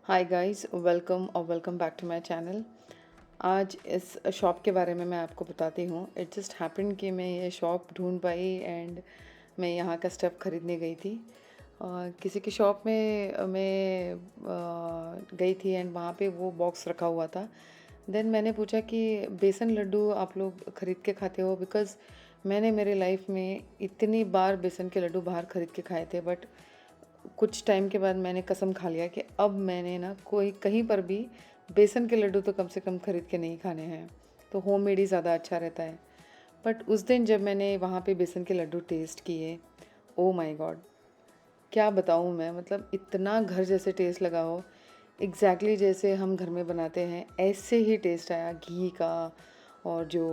हाय guys, welcome और welcome back to my channel. आज इस शॉप के बारे में मैं आपको बताती हूँ। इट जस्ट हैपन कि मैं ये शॉप ढूंढ पाई एंड मैं यहाँ का स्टफ़ ख़रीदने गई थी। किसी की शॉप में मैं गई थी एंड वहाँ पे वो बॉक्स रखा हुआ था। देन मैंने पूछा कि बेसन लड्डू आप लोग ख़रीद के खाते हो? बिकॉज़ मैंने मेरे लाइफ में इतनी बार बेसन के लड्डू बाहर ख़रीद के खाए थे, बट कुछ टाइम के बाद मैंने कसम खा लिया कि अब मैंने ना कोई कहीं पर भी बेसन के लड्डू तो कम से कम ख़रीद के नहीं खाने हैं, तो होममेड ही ज़्यादा अच्छा रहता है। बट उस दिन जब मैंने वहाँ पे बेसन के लड्डू टेस्ट किए, ओ माय गॉड, क्या बताऊँ मैं, मतलब इतना घर जैसे टेस्ट लगा हो, एग्जैक्टली जैसे हम घर में बनाते हैं ऐसे ही टेस्ट आया घी का। और जो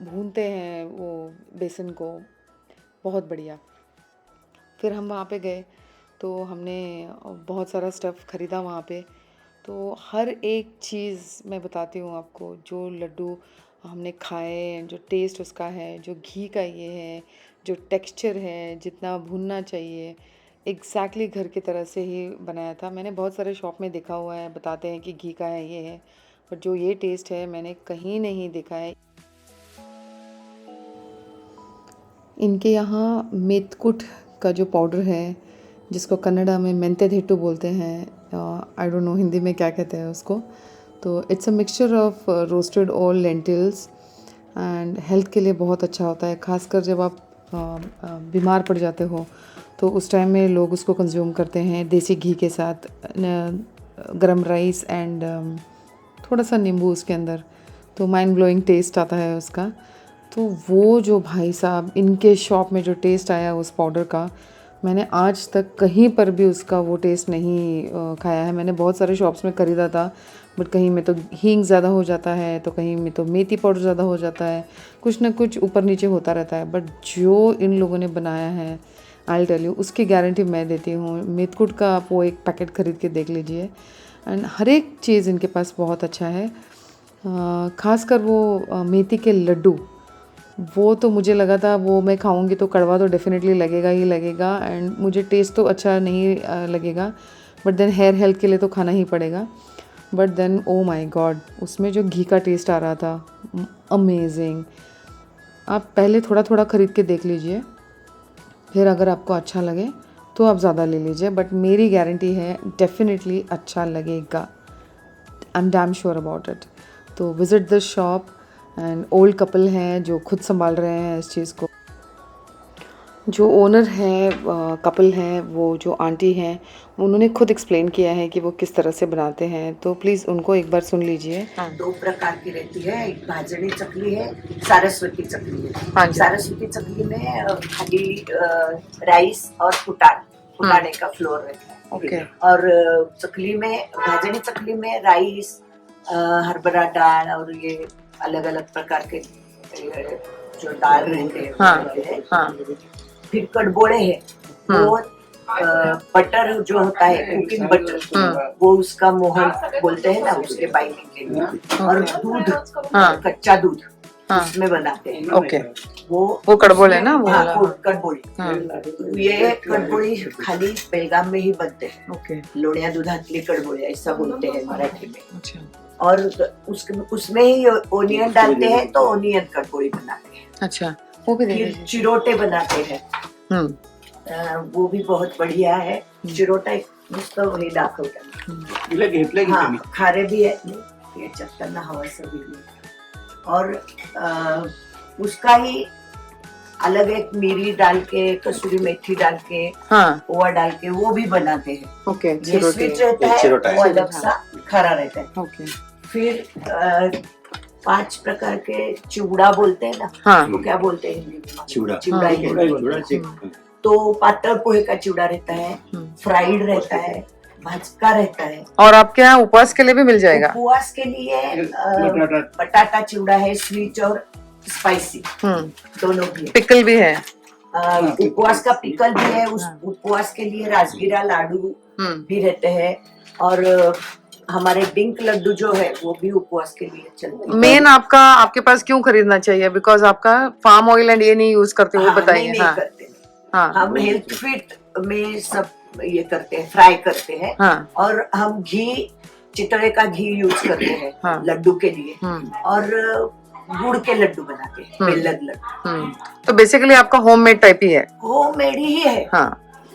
भूनते हैं वो बेसन को, बहुत बढ़िया। फिर हम वहाँ पे गए तो हमने बहुत सारा स्टफ़ ख़रीदा वहाँ पे। तो हर एक चीज़ मैं बताती हूँ आपको, जो लड्डू हमने खाए, जो टेस्ट उसका है, जो घी का ये है, जो टेक्सचर है, जितना भूनना चाहिए, एग्जैक्टली घर की तरह से ही बनाया था। मैंने बहुत सारे शॉप में देखा हुआ है, बताते हैं कि घी का है, ये है, बट जो ये टेस्ट है मैंने कहीं नहीं देखा है। इनके यहाँ मेथकूट का जो पाउडर है, जिसको कन्नड़ा में मेंते धेटु बोलते हैं, आई डोंट नो हिंदी में क्या कहते हैं उसको। तो it's a mixture of roasted all lentils and health के लिए बहुत अच्छा होता है, खासकर जब आप बीमार पड़ जाते हो तो उस टाइम में लोग उसको कंज्यूम करते हैं देसी घी के साथ, गरम राइस एंड थोड़ा सा नींबू उसके अंदर, तो माइंड ब्लोइंग टेस्ट आता है उसका। तो वो जो भाई साहब इनके शॉप में जो टेस्ट आया उस पाउडर का, मैंने आज तक कहीं पर भी उसका वो टेस्ट नहीं खाया है। मैंने बहुत सारे शॉप्स में ख़रीदा था, बट कहीं में तो हींग ज़्यादा हो जाता है, तो कहीं में तो मेथी पाउडर ज़्यादा हो जाता है, कुछ ना कुछ ऊपर नीचे होता रहता है। बट जो इन लोगों ने बनाया है, आई टेल यू, उसकी गारंटी मैं देती हूँ। मेथकूट का आप वो एक पैकेट ख़रीद के देख लीजिए, एंड हर एक चीज़ इनके पास बहुत अच्छा है। ख़ासकर वो मेथी के लड्डू, वो तो मुझे लगा था वो मैं खाऊंगी तो कड़वा तो डेफिनेटली लगेगा ही लगेगा, एंड मुझे टेस्ट तो अच्छा नहीं लगेगा, बट देन हेयर हेल्थ के लिए तो खाना ही पड़ेगा। But then oh my God, उसमें जो घी का टेस्ट आ रहा था, अमेजिंग। आप पहले थोड़ा थोड़ा ख़रीद के देख लीजिए, फिर अगर आपको अच्छा लगे तो आप ज़्यादा ले लीजिए, बट मेरी गारंटी है डेफिनेटली अच्छा लगेगा। I am damn sure about it. तो visit this shop, and old couple हैं जो खुद संभाल रहे हैं इस चीज़ को। जो ओनर है, कपल हैं, वो जो आंटी हैं, उन्होंने खुद एक्सप्लेन किया है कि वो किस तरह से बनाते हैं, तो प्लीज़ उनको एक बार सुन लीजिए। हाँ। दो प्रकार की रहती है, एक भाजनी चकली है, सारस्वती चकली है। हाँ जी। सारस्वती चकली में खाली राइस और फुटाने का फ्लोर रहता है। ओके। और चकली में, भाजनी चकली में राइस, हरभरा दाल और ये अलग अलग प्रकार के जो दाल रहते हैं वो रहते हैं। हाँ। फिर कड़बोड़े है, वो बटर जो होता है, कुकिंग बटर, वो उसका मोहन बोलते हैं ना, उसके बाइंडिंग के लिए। और दूध, कच्चा दूध, उसमें बनाते हैं। ओके। वो कड़बोले ना वो? हाँ, कड़बोड़ी। ये कड़बोड़ी खाली बेलगाम में ही बनते हैं। ओके। लोणिया दुधातली कड़बोळे ऐसा बोलते हैं मराठी में। अच्छा। और उसमें ही ओनियन डालते हैं तो ओनियन कड़बोड़ी बनाते हैं। अच्छा, वो भी फिर चिरोटे बनाते हैं, वो भी बहुत बढ़िया है। चिरोटा एक नुसतं वही दाखवतात। हाँ, खारे भी है, याच्यात त्यांना हवंसं भी। और उसका ही अलग एक मिरी डाल के, कसूरी मेथी डाल के, ओवा डाल के वो भी बनाते हैं। ओके। ये स्वीट रहता है, वो अलग सा खरा रहता है। ओके। फिर 5 प्रकार के चिवड़ा बोलते हैं ना, वो क्या बोलते हैं हिंदी में? चिवड़ा ही बोलते हैं। तो पातळ पोहे का चिवड़ा रहता है, फ्राइड रहता है, भाजका रहता है। और आपके यहाँ उपवास के लिए भी मिल जाएगा? उपवास के लिए बटाटा चिवड़ा है, स्वीट और स्पाइसी दोनों भी। पिकल भी है? उपवास का पिकल भी है। उस उपवास के लिए राजगीरा लाडू भी रहते हैं। और हमारे डिंक लड्डू जो है वो भी उपवास के लिए चलते हैं। मेन आपके पास क्यों खरीदना चाहिए? बिकॉज आपका फार्म ऑयल एंड ये नहीं यूज करते, वो बताइए। नहीं करते। हम हेल्थ फिट में सब ये करते हैं, फ्राई करते हैं। हाँ और हम घी, चितड़े का घी यूज करते हैं हाँ। लड्डू के लिए। और गुड़ के लड्डू बनाते हैं, बेलन लड्डू। तो बेसिकली आपका होममेड टाइप ही है। होममेड ही है। हाँ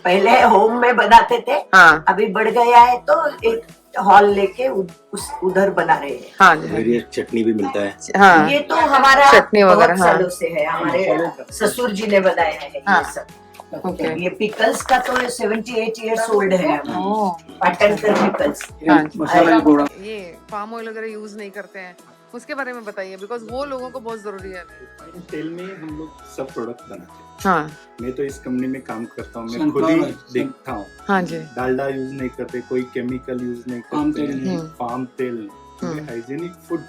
पहले होम में बनाते थे, हाँ अभी बढ़ गया है तो एक हॉल लेके उधर बना रहे हैं। हाँ जी हाँ। ये चटनी भी मिलता है। हाँ ये तो हमारा चटनी वगैरह, बहुत हाँ। सालों से है, हमारे ससुर जी ने बनाया है हाँ। ये सब। ओके। ये पिकल्स का तो 78 ईयर्स ओल्ड है। ओह, पाटनकर पिकल्स। हाँ। मसाला भी थोड़ा ये पाम ऑयल वगैरह यूज नहीं करते हैं, उसके बारे में बताइए, बिकॉज वो लोगों को बहुत जरूरी है। तेल में हम लोग सब प्रोडक्ट बनाते हैं। हाँ मैं तो इस कंपनी में काम करता हूँ, मैं खुद ही देखता हूँ। हाँ जी। डालडा यूज नहीं करते, कोई केमिकल यूज नहीं करते, पाम तेल, हाइजीनिक फूड,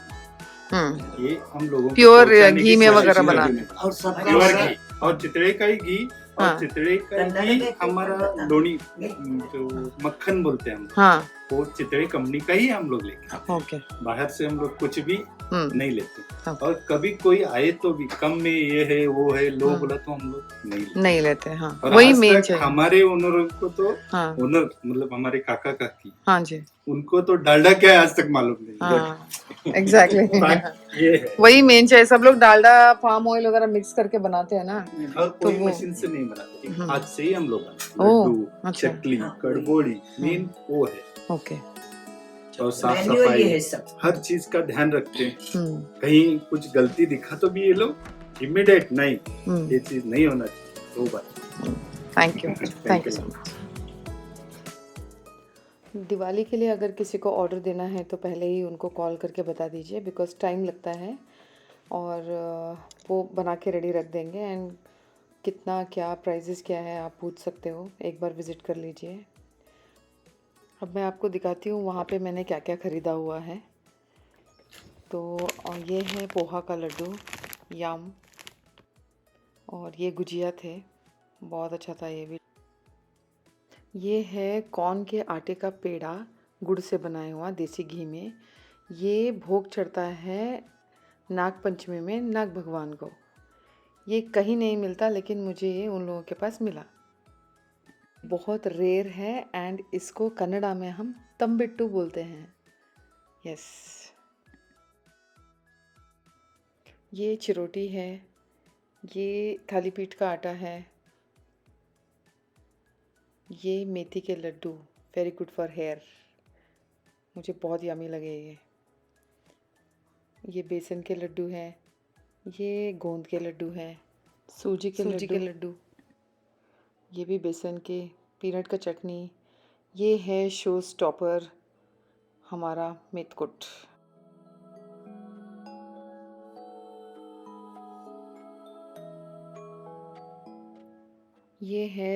ये हम लोगों प्योर घी में वगैरह बनाते हैं। और सब प्योर घी और चितड़े का ही घी। हाँ। और चितड़े का घी हमारा लोनी जो मक्खन बोलते हैं हम, हाँ वो चितड़े कंपनी का ही हम लोग लेते हैं। ओके। बाहर से हम लोग कुछ भी नहीं लेते। ओके। और कभी कोई आए तो भी कम में ये है वो है लो बोला तो हम लोग नहीं लेते। हाँ और वही आज मेन तक चाहिए। हमारे ओनरों को तो हाँ ओनर मतलब हमारे काका काकी, हाँ जी उनको तो डालडा क्या है आज तक मालूम नहीं। हाँ एग्जैक्टली ये है। वही मेन चाहिए। सब लोग डालडा पाम ऑयल वगैरह मिक्स करके बनाते हैं ना। और कोई वो- मशीन से नहीं बनाते, हाथ से ही हम लोग बनाते। ओह, लड्डू, अच्छा। चकली, कड़बोड़ी मेन वो है। ओके। और साफ Manual सफाई ये है सब। हर चीज का ध्यान रखते हैं। कहीं कुछ गलती दिखा तो भी ये लोग इमीडिएट नहीं, ये चीज नहीं होना चाहिए, वो बात। Thank you so much. Diwali के लिए अगर किसी को ऑर्डर देना है तो पहले ही उनको कॉल करके बता दीजिए, बिकॉज टाइम लगता है। और वो बना के रेडी रख देंगे। एंड कितना क्या प्राइजेस क्या है आप पूछ सकते हो, एक बार विज़िट कर लीजिए। अब मैं आपको दिखाती हूँ वहाँ पे मैंने क्या क्या ख़रीदा हुआ है। तो ये है पोहा का लड्डू, यम। और ये गुजिया थे, बहुत अच्छा था ये भी। ये है कॉर्न के आटे का पेड़ा, गुड़ से बनाया हुआ देसी घी में। ये भोग चढ़ता है नाग पंचमी में नाग भगवान को। ये कहीं नहीं मिलता, लेकिन मुझे ये उन लोगों के पास मिला। बहुत रेयर है एंड इसको कन्नड़ा में हम तंबिट्टू बोलते हैं। यस। ये चिरोटी है, ये थालीपीठ का आटा है, ये मेथी के laddu, very good for hair, मुझे बहुत यमी लगे ये बेसन के लड्डू हैं, ये गोंद के लड्डू हैं, सूजी के लड्डू, ये भी बेसन के, पीनट का चटनी, ये है शो स्टॉपर हमारा मेथकुट। ये है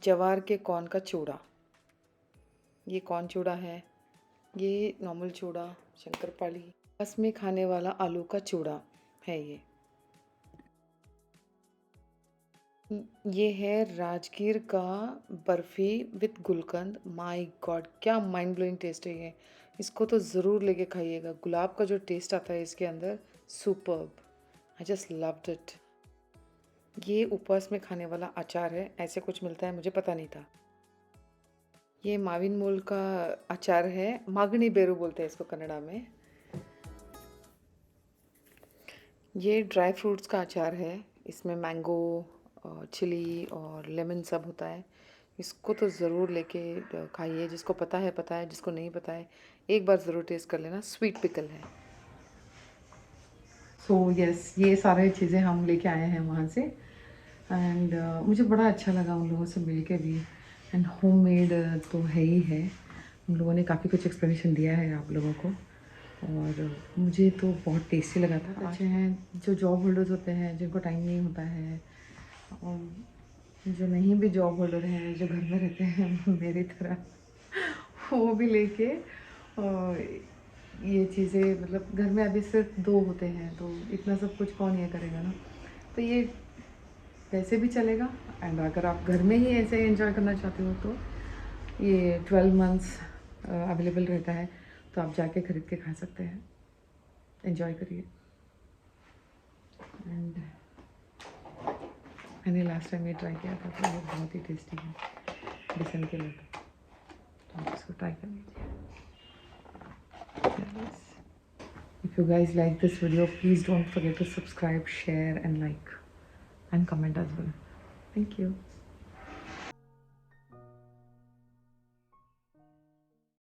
जवार के कॉर्न का चूड़ा, ये कॉर्न चूड़ा है, ये नॉर्मल चूड़ा, शंकरपाली। बस में खाने वाला आलू का चूड़ा है ये है राजगीर का barfi with gulkand. My God, क्या माइंड ब्लोइंग टेस्ट है ये, इसको तो ज़रूर लेके खाइएगा। गुलाब का जो टेस्ट आता है इसके अंदर, superb, I just loved it. ये उपवास में खाने वाला अचार है, ऐसे कुछ मिलता है, मुझे पता नहीं था। ये माविन मूल का अचार है, मागनी बेरू बोलते हैं इसको कन्नड़ा में। ये ड्राई फ्रूट्स का अचार है, इसमें मैंगो, चिली और लेमन सब होता है। इसको तो ज़रूर लेके खाइए, जिसको पता है, जिसको नहीं पता है एक बार ज़रूर टेस्ट कर लेना। स्वीट पिकल है। सो यस, ये सारे चीज़ें हम लेके आए हैं वहाँ से। एंड मुझे बड़ा अच्छा लगा उन लोगों से मिल के भी। एंड होममेड तो है ही है, उन लोगों ने काफ़ी कुछ एक्सप्लेनेशन दिया है आप लोगों को, और मुझे तो बहुत टेस्टी लगा था। अच्छे हैं जो जॉब होल्डर्स होते हैं, जिनको टाइम नहीं होता है, और जो नहीं भी जॉब होल्डर हैं, जो घर में रहते हैं मेरी तरह, वो भी लेके ये चीज़ें, मतलब घर में अभी सिर्फ 2 होते हैं तो इतना सब कुछ कौन ये करेगा ना, तो ये वैसे भी चलेगा। एंड अगर आप घर में ही ऐसे एंजॉय करना चाहते हो तो ये 12 मंथ्स अवेलेबल रहता है, तो आप जाके ख़रीद के खा सकते हैं, एंजॉय करिए। एंड मैंने लास्ट टाइम ये ट्राई किया था तो ये बहुत ही टेस्टी है। बेसन के लड्डू, तो आप इसको ट्राई कर लीजिए। If you guys like this video, please don't forget to subscribe, share and like and comment as well. Thank you.